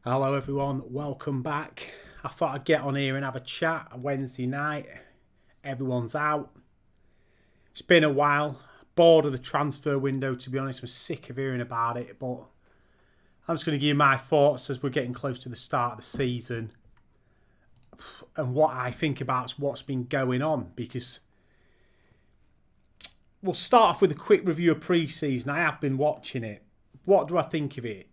Hello everyone, welcome back. I thought I'd get on here and have a chat. Wednesday night, everyone's out. It's been a while. Bored of the transfer window, to be honest. I'm sick of hearing about it, but I'm just going to give you my thoughts as we're getting close to the start of the season and what I think about what's been going on, because we'll start off with a quick review of pre-season. I have been watching it. What do I think of it?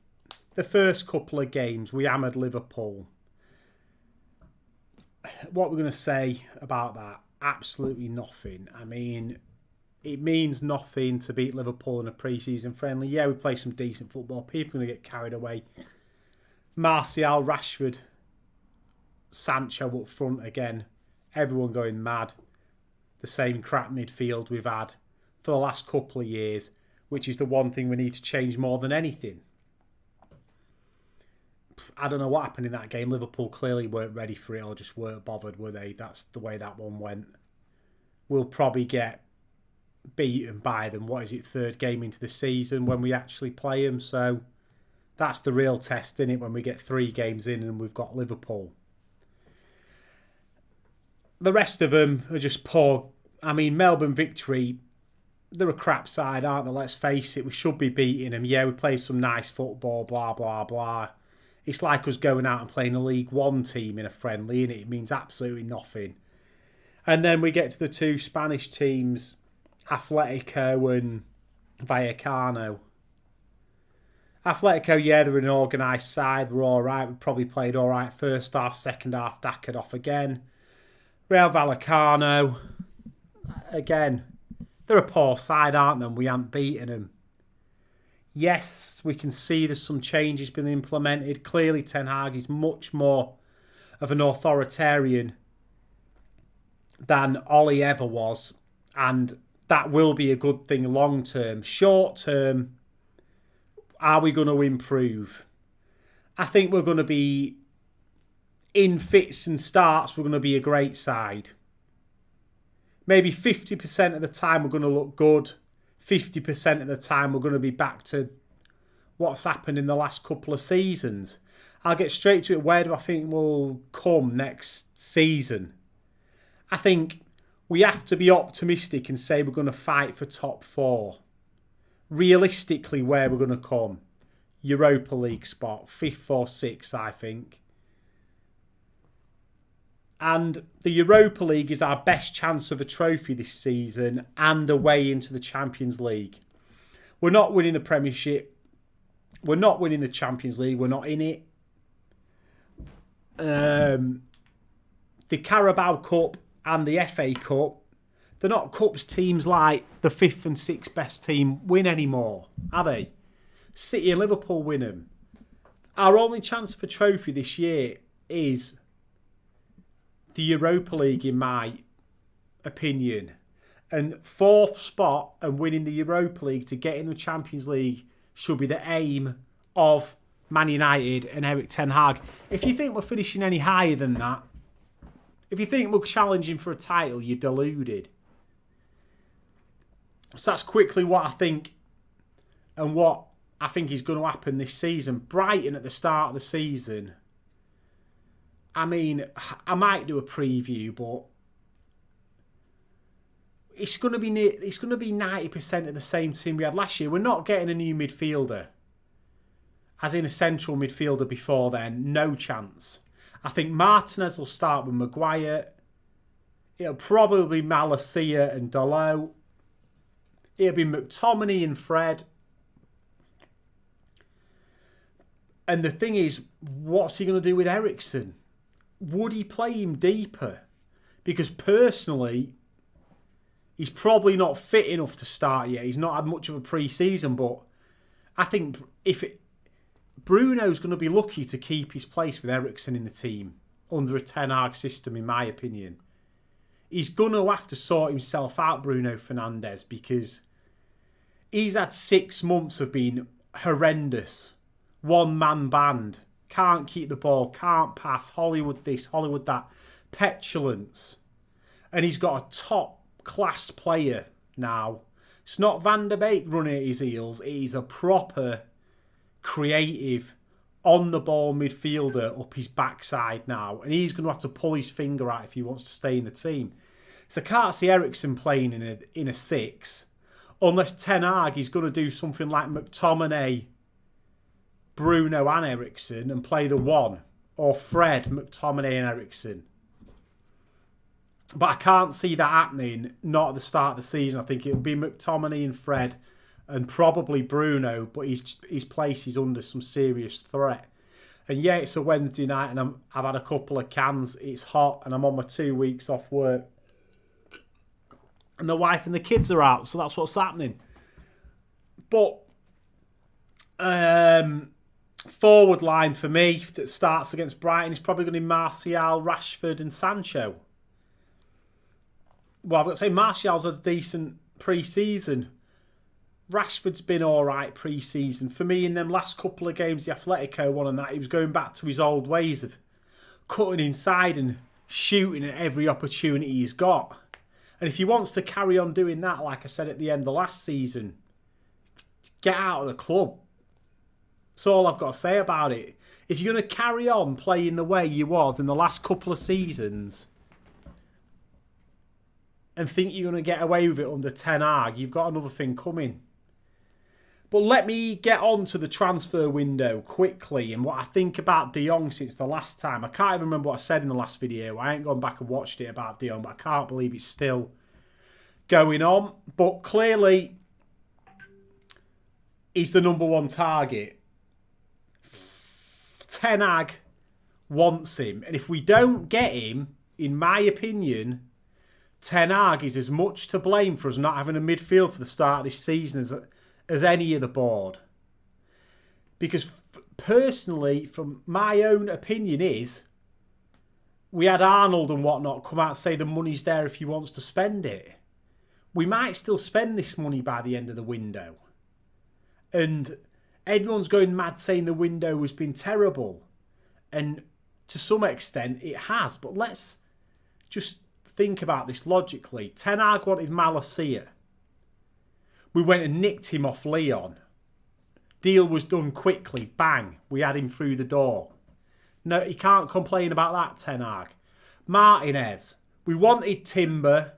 The first couple of games, we hammered Liverpool. What we're going to say about that? Absolutely nothing. I mean, it means nothing to beat Liverpool in a pre-season friendly. Yeah, we play some decent football. People are going to get carried away. Martial, Rashford, Sancho up front again. Everyone going mad. The same crap midfield we've had for the last couple of years, which is the one thing we need to change more than anything. I don't know what happened in that game. Liverpool clearly weren't ready for it or just weren't bothered, were they? That's the way that one went. We'll probably get beaten by them. What is it, third game into the season when we actually play them? So that's the real test, isn't it, when we get 3 games in and we've got Liverpool. The rest of them are just poor. I mean, Melbourne Victory, they're a crap side, aren't they? Let's face it, we should be beating them. Yeah, we played some nice football, blah, blah, blah. It's like us going out and playing a League One team in a friendly, and it means absolutely nothing. And then we get to the 2 Spanish teams, Atletico and Vallecano. Atletico, yeah, they're an organised side. We're all right. We probably played all right first half, second half, knackered off again. Real Vallecano, again, they're a poor side, aren't they? We haven't beaten them. Yes, we can see there's some changes been implemented. Clearly, Ten Hag is much more of an authoritarian than Ollie ever was. And that will be a good thing long term. Short term, are we going to improve? I think we're going to be, in fits and starts, we're going to be a great side. Maybe 50% of the time we're going to look good. 50% of the time we're going to be back to what's happened in the last couple of seasons. I'll get straight to it. Where do I think we'll come next season? I think we have to be optimistic and say we're going to fight for top 4. Realistically, where we're going to come? Europa League spot, 5th or 6th, I think. And the Europa League is our best chance of a trophy this season and a way into the Champions League. We're not winning the Premiership. We're not winning the Champions League. We're not in it. The Carabao Cup and the FA Cup, they're not cups teams like the 5th and 6th best team win anymore, are they? City and Liverpool win them. Our only chance for a trophy this year is the Europa League, in my opinion. And 4th spot and winning the Europa League to get in the Champions League should be the aim of Man United and Erik Ten Hag. If you think we're finishing any higher than that, if you think we're challenging for a title, you're deluded. So that's quickly what I think and what I think is going to happen this season. Brighton at the start of the season, I mean, I might do a preview, but it's going to be 90% of the same team we had last year. We're not getting a new midfielder, as in a central midfielder before then. No chance. I think Martinez will start with Maguire. It'll probably be Malacia and Dalot. It'll be McTominay and Fred. And the thing is, what's he going to do with Eriksen? Would he play him deeper? Because personally, he's probably not fit enough to start yet. He's not had much of a pre-season, but I think Bruno's going to be lucky to keep his place with Eriksen in the team under a Ten Hag system, in my opinion. He's going to have to sort himself out, Bruno Fernandes, because he's had 6 months of being horrendous. One-man band. Can't keep the ball, can't pass, Hollywood this, Hollywood that. Petulance. And he's got a top-class player now. It's not Van der Beek running at his heels. He's a proper, creative, on-the-ball midfielder up his backside now, and he's going to have to pull his finger out if he wants to stay in the team. So I can't see Eriksen playing in a 6, unless Ten Hag is going to do something like McTominay, Bruno and Eriksen and play the 1, or Fred, McTominay and Eriksen. But I can't see that happening, not at the start of the season. I think it'll be McTominay and Fred and probably Bruno, but his place is under some serious threat. And yeah, it's a Wednesday night and I've had a couple of cans. It's hot and I'm on my 2 weeks off work. And the wife and the kids are out, so that's what's happening. But forward line for me that starts against Brighton is probably going to be Martial, Rashford and Sancho. Well, I've got to say Martial's had a decent pre-season. Rashford's been all right pre-season. For me, in them last couple of games, the Atletico one and that, he was going back to his old ways of cutting inside and shooting at every opportunity he's got. And if he wants to carry on doing that, like I said at the end of last season, get out of the club. That's all I've got to say about it. If you're going to carry on playing the way you was in the last couple of seasons and think you're going to get away with it under Ten Hag, you've got another thing coming. But let me get on to the transfer window quickly and what I think about De Jong since the last time. I can't even remember what I said in the last video. I ain't gone back and watched it about De Jong, but I can't believe it's still going on. But clearly, he's the number 1 target. Ten Hag wants him. And if we don't get him, in my opinion, Ten Hag is as much to blame for us not having a midfield for the start of this season as any of the board. Because personally, from my own opinion is, we had Arnold and whatnot come out and say the money's there if he wants to spend it. We might still spend this money by the end of the window. And everyone's going mad saying the window has been terrible. And to some extent it has. But let's just think about this logically. Ten Hag wanted Malacia. We went and nicked him off Leon. Deal was done quickly. Bang. We had him through the door. No, he can't complain about that, Ten Hag. Martinez. We wanted Timber.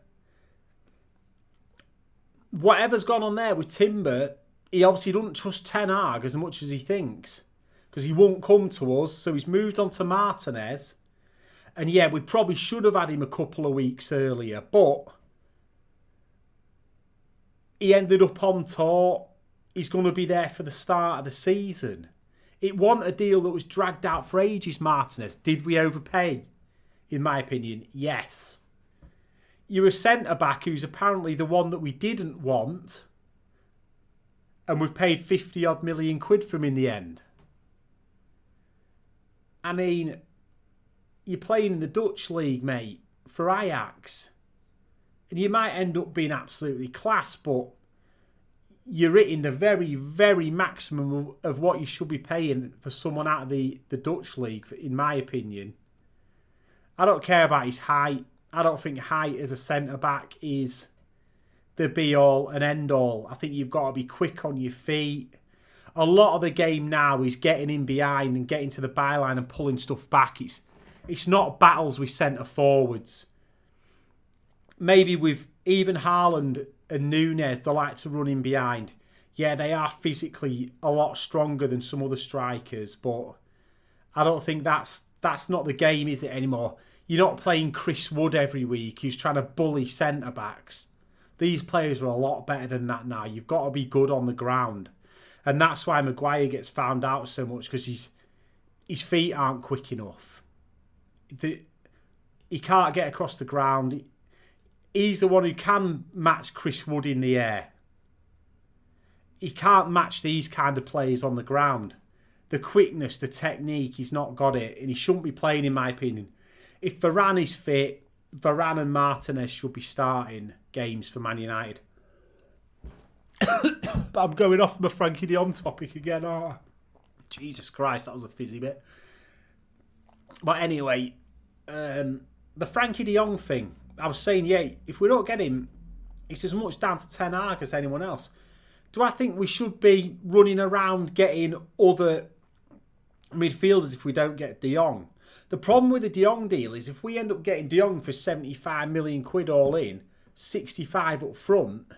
Whatever's gone on there with Timber, he obviously doesn't trust Ten Hag as much as he thinks. Because he won't come to us. So he's moved on to Martinez. And yeah, we probably should have had him a couple of weeks earlier. But he ended up on tour. He's going to be there for the start of the season. It wasn't a deal that was dragged out for ages, Martinez. Did we overpay? In my opinion, yes. You're a centre-back who's apparently the one that we didn't want. And we've paid 50-odd million quid for him in the end. I mean, you're playing in the Dutch league, mate, for Ajax. And you might end up being absolutely class, but you're hitting the very, very maximum of what you should be paying for someone out of the Dutch league, in my opinion. I don't care about his height. I don't think height as a centre-back is the be-all and end-all. I think you've got to be quick on your feet. A lot of the game now is getting in behind and getting to the byline and pulling stuff back. It's not battles with centre-forwards. Maybe with even Haaland and Núñez, they like to run in behind. Yeah, they are physically a lot stronger than some other strikers, but I don't think that's not the game, is it, anymore? You're not playing Chris Wood every week who's trying to bully centre-backs. These players are a lot better than that now. You've got to be good on the ground. And that's why Maguire gets found out so much, because his feet aren't quick enough. He can't get across the ground. He's the one who can match Chris Wood in the air. He can't match these kind of players on the ground. The quickness, the technique, he's not got it. And he shouldn't be playing, in my opinion. If Varane is fit, Varane and Martinez should be starting games for Man United. But I'm going off my Frankie de Jong topic again. Oh, Jesus Christ, that was a fizzy bit. But anyway, the Frankie de Jong thing. I was saying, yeah, if we don't get him, it's as much down to Ten Hag as anyone else. Do I think we should be running around getting other midfielders if we don't get De Jong. The problem with the De Jong deal is if we end up getting De Jong for 75 million quid all in, 65 up front,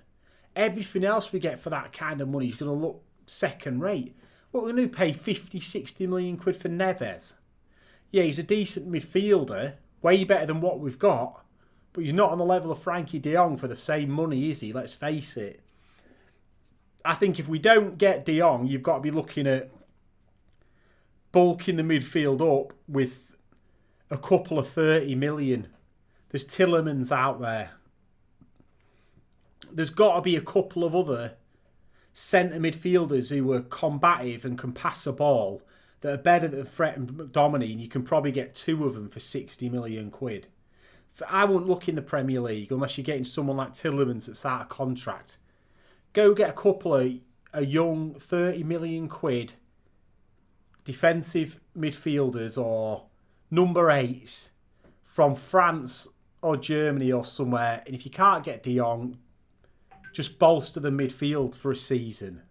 everything else we get for that kind of money is going to look second rate. What we're going to pay 50, 60 million quid for Neves. Yeah, he's a decent midfielder, way better than what we've got, but he's not on the level of Frankie De Jong for the same money, is he? Let's face it. I think if we don't get De Jong, you've got to be looking at bulking the midfield up with a couple of 30 million. There's Tillemans out there. There's got to be a couple of other centre midfielders who are combative and can pass a ball that are better than Fred and McDominay, and you can probably get two of them for 60 million quid. I wouldn't look in the Premier League unless you're getting someone like Tillemans that's out of contract. Go get a couple of a young 30 million quid defensive midfielders or number 8s from France or Germany or somewhere, and if you can't get De Jong, just bolster the midfield for a season.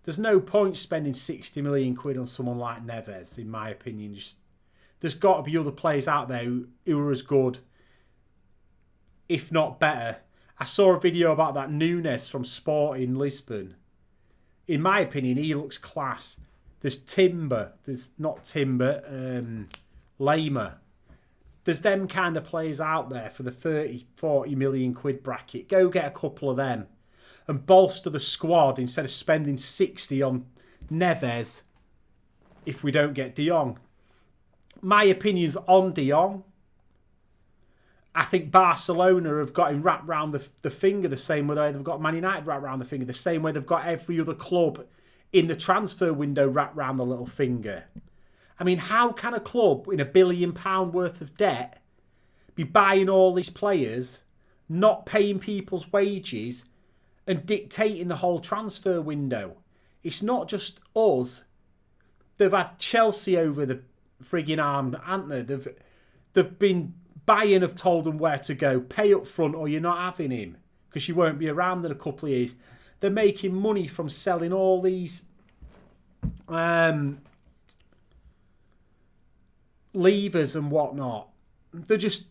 There's no point spending 60 million quid on someone like Neves, in my opinion. There's got to be other players out there who are as good, if not better. I saw a video about that Nunes from Sporting Lisbon. In my opinion, he looks class. There's Timber. There's not Timber. Lema. There's them kind of players out there for the 30, 40 million quid bracket. Go get a couple of them and bolster the squad instead of spending 60 on Neves if we don't get De Jong. My opinion's on De Jong. I think Barcelona have got him wrapped round the finger the same way they've got Man United wrapped round the finger, the same way they've got every other club in the transfer window wrapped round the little finger. I mean, how can a club in £1 billion worth of debt be buying all these players, not paying people's wages, and dictating the whole transfer window? It's not just us. They've had Chelsea over the frigging arm, haven't they? They've been Bayern have told them where to go. Pay up front or you're not having him because you won't be around in a couple of years. They're making money from selling all these levers and whatnot. They're just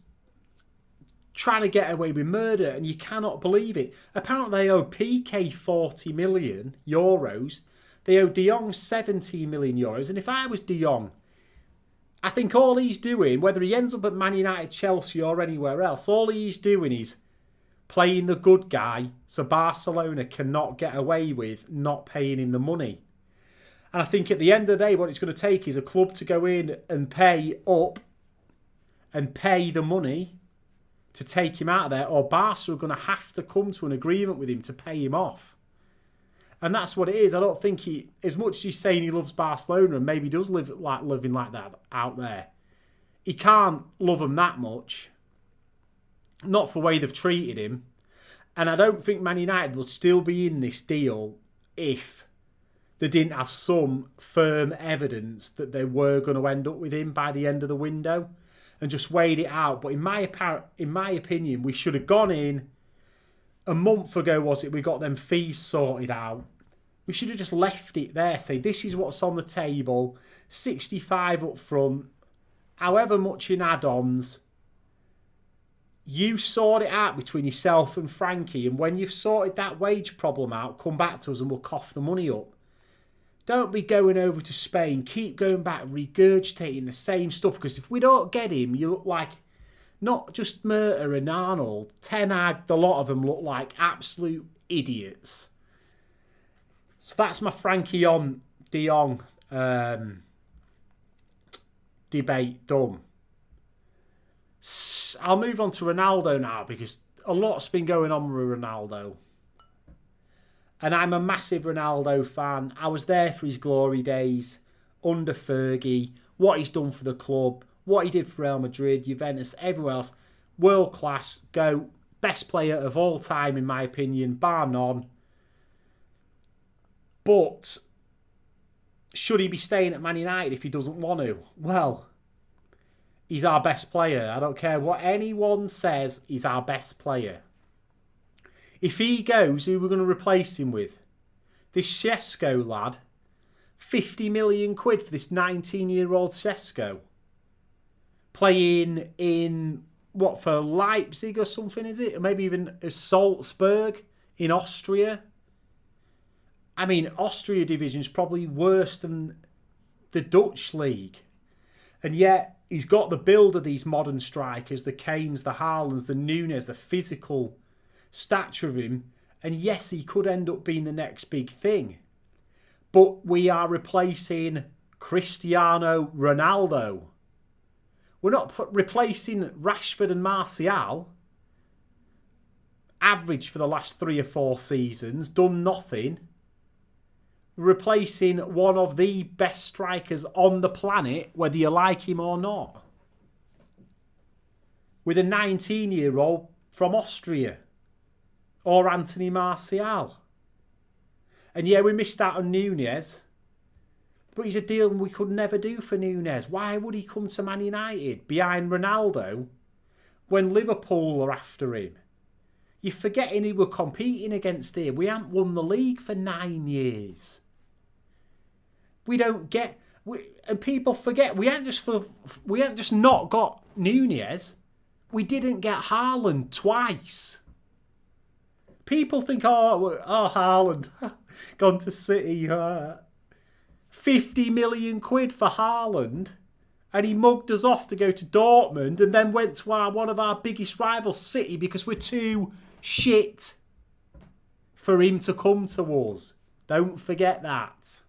trying to get away with murder, and you cannot believe it. Apparently they owe PK 40 million euros. They owe De Jong 17 million euros. And if I was De Jong, I think all he's doing, whether he ends up at Man United, Chelsea or anywhere else, all he's doing is playing the good guy so Barcelona cannot get away with not paying him the money. And I think at the end of the day, what it's going to take is a club to go in and pay up and pay the money to take him out of there, or Barca are going to have to come to an agreement with him to pay him off. And that's what it is. I don't think he, as much as he's saying he loves Barcelona and maybe does live like living like that out there, he can't love them that much. Not for the way they've treated him. And I don't think Man United will still be in this deal if they didn't have some firm evidence that they were going to end up with him by the end of the window and just weighed it out. But in my opinion, we should have gone in a month ago, was it? We got them fees sorted out. We should have just left it there. Say, this is what's on the table. 65 up front. However much in add-ons. You sort it out between yourself and Frankie. And when you've sorted that wage problem out, come back to us and we'll cough the money up. Don't be going over to Spain. Keep going back, regurgitating the same stuff. Because if we don't get him, you look like not just Murta and Arnold. Ten Hag, the lot of them look like absolute idiots. So that's my Frankie on De Jong debate done. I'll move on to Ronaldo now because a lot's been going on with Ronaldo. And I'm a massive Ronaldo fan. I was there for his glory days under Fergie, what he's done for the club, what he did for Real Madrid, Juventus, everywhere else. World class, go. Best player of all time, in my opinion, bar none. But should he be staying at Man United if he doesn't want to? Well, he's our best player. I don't care what anyone says, he's our best player. If he goes, who are we going to replace him with? This Shesko lad, 50 million quid for this 19-year-old Sesko? Playing in, what, for Leipzig or something, is it? Or maybe even Salzburg in Austria. I mean, Austria division is probably worse than the Dutch league. And yet, he's got the build of these modern strikers, the Kanes, the Haalands, the Nunes, the physical stature of him. And yes, he could end up being the next big thing. But we are replacing Cristiano Ronaldo. We're not replacing Rashford and Martial. Average for the last 3 or 4 seasons, done nothing. Replacing one of the best strikers on the planet, whether you like him or not. With a 19-year-old from Austria. Or Anthony Martial. And yeah, we missed out on Nunes. But he's a deal we could never do for Nunes. Why would he come to Man United behind Ronaldo when Liverpool are after him? You're forgetting who we're competing against here. We haven't won the league for 9 years. We don't get... and people forget, we ain't just not got Nunes. We didn't get Haaland twice. People think, oh Haaland, gone to City. 50 million quid for Haaland, and he mugged us off to go to Dortmund and then went to one of our biggest rivals, City, because we're too shit for him to come to us. Don't forget that.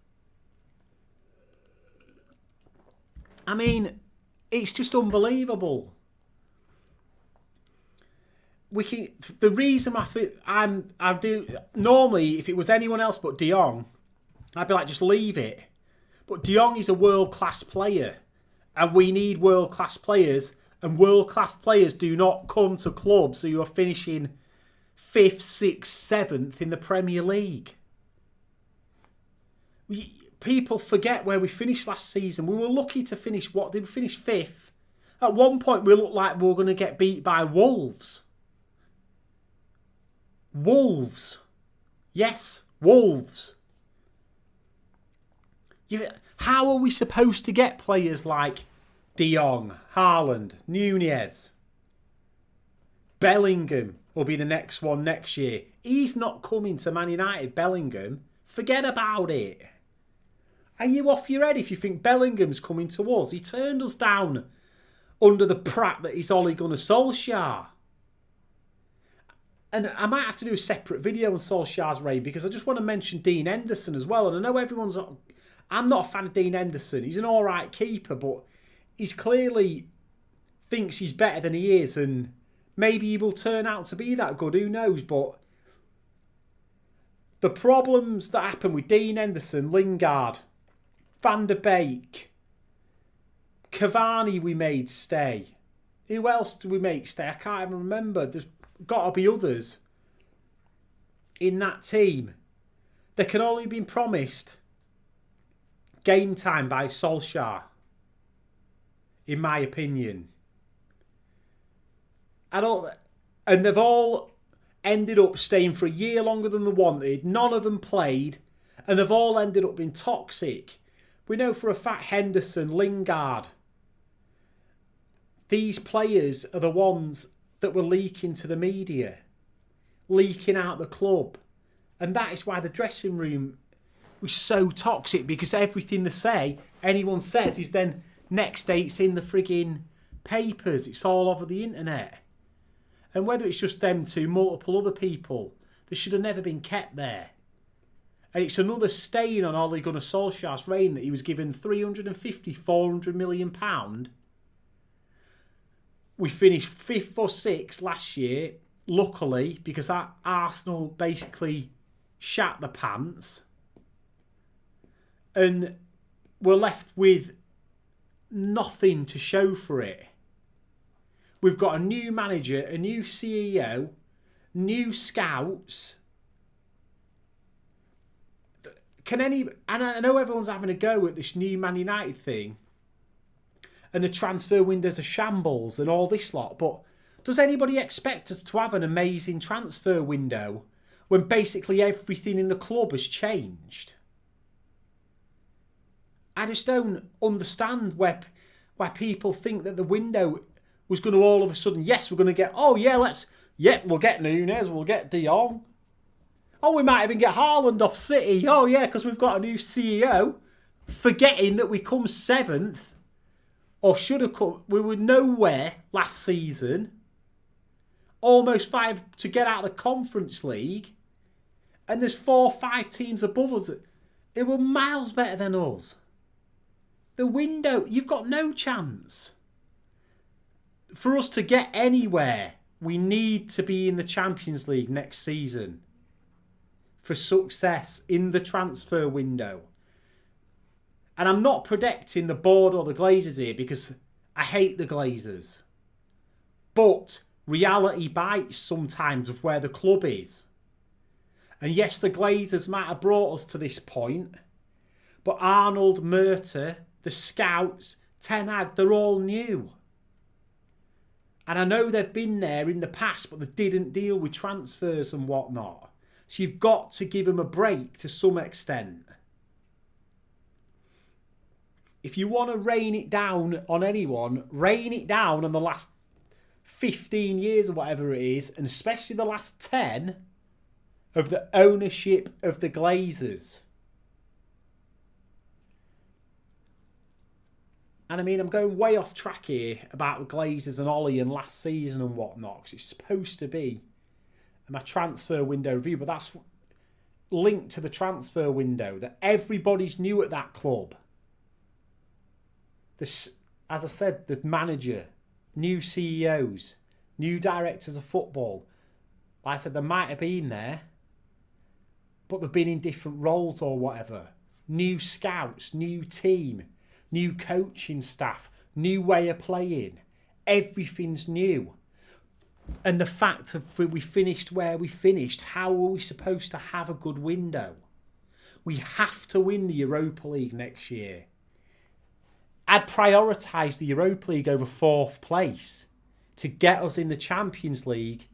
I mean, it's just unbelievable. The reason I do normally, if it was anyone else but De Jong, I'd be like, just leave it. But De Jong is a world-class player, and we need world-class players, and world-class players do not come to clubs who are finishing 5th, 6th, 7th in the Premier League. People forget where we finished last season. We were lucky to finish, what, did we finish 5th? At one point, we looked like we were going to get beat by Wolves. Wolves. Yes, Wolves. How are we supposed to get players like De Jong, Haaland, Nunes? Bellingham will be the next one next year. He's not coming to Man United, Bellingham. Forget about it. Are you off your head if you think Bellingham's coming to us? He turned us down under the prat that he's Ole Gunnar Solskjaer. And I might have to do a separate video on Solskjaer's reign because I just want to mention Dean Henderson as well. And I know everyone's... I'm not a fan of Dean Henderson. He's an alright keeper, but he's clearly thinks he's better than he is. And maybe he will turn out to be that good. Who knows? But the problems that happen with Dean Henderson, Lingard, Van der Beek, Cavani we made stay. Who else do we make stay? I can't even remember. There's got to be others in that team. They can only be promised game time by Solskjaer, in my opinion. And they've all ended up staying for a year longer than they wanted. None of them played, and they've all ended up being toxic. We know for a fact Henderson, Lingard, these players are the ones that were leaking to the media, leaking out the club. And that is why the dressing room was so toxic, because everything they say, anyone says, is then next day it's in the frigging papers. It's all over the internet. And whether it's just them two, multiple other people, they should have never been kept there. And it's another stain on Ole Gunnar Solskjaer's reign that he was given £350, £400 million. We finished 5th or 6th last year, luckily, because that Arsenal basically shat the pants. And we're left with nothing to show for it. We've got a new manager, a new CEO, new scouts. And I know everyone's having a go at this new Man United thing, and the transfer windows are shambles and all this lot, but does anybody expect us to have an amazing transfer window when basically everything in the club has changed? I just don't understand where people think that the window was going to all of a sudden, yes, we're going to get, we'll get Núñez, we'll get De Jong. Oh, we might even get Haaland off City. Oh, yeah, because we've got a new CEO. Forgetting that we come 7th, or should have come, we were nowhere last season. Almost 5 to get out of the Conference League. And there's 4 or 5 teams above us. They were miles better than us. The window, you've got no chance. For us to get anywhere, we need to be in the Champions League next season. For success in the transfer window. And I'm not predicting the board or the Glazers here because I hate the Glazers. But reality bites sometimes of where the club is. And yes, the Glazers might have brought us to this point. But Arnold, Murta, the scouts, Ten Hag, they're all new. And I know they've been there in the past, but they didn't deal with transfers and whatnot. So you've got to give them a break to some extent. If you want to rain it down on anyone, rain it down on the last 15 years or whatever it is, and especially the last 10 of the ownership of the Glazers. And I mean, I'm going way off track here about the Glazers and Ollie and last season and whatnot, because it's supposed to be my transfer window review, but that's linked to the transfer window, that everybody's new at that club. This, as I said, the manager, new CEOs, new directors of football. Like I said, they might have been there, but they've been in different roles or whatever. New scouts, new team, new coaching staff, new way of playing. Everything's new. And the fact that we finished where we finished, how are we supposed to have a good window? We have to win the Europa League next year. I'd prioritise the Europa League over 4th place to get us in the Champions League,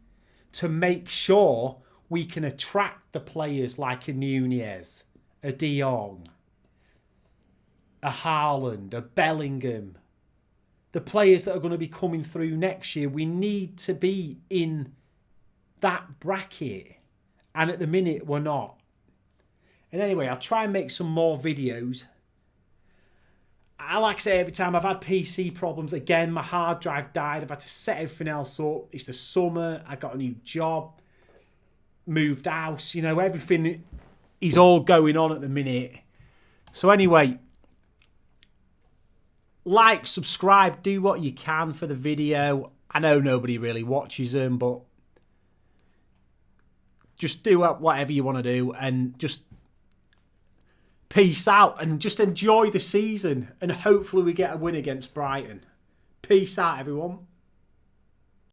to make sure we can attract the players like a Núñez, a De Jong, a Haaland, a Bellingham. The players that are going to be coming through next year, we need to be in that bracket. And at the minute, we're not. And anyway, I'll try and make some more videos. I like to say every time I've had PC problems, again, my hard drive died. I've had to set everything else up. It's the summer. I got a new job. Moved house. You know, everything is all going on at the minute. So anyway, like, subscribe, do what you can for the video. I know nobody really watches them, but just do whatever you want to do and just peace out and just enjoy the season, and hopefully we get a win against Brighton. Peace out, everyone.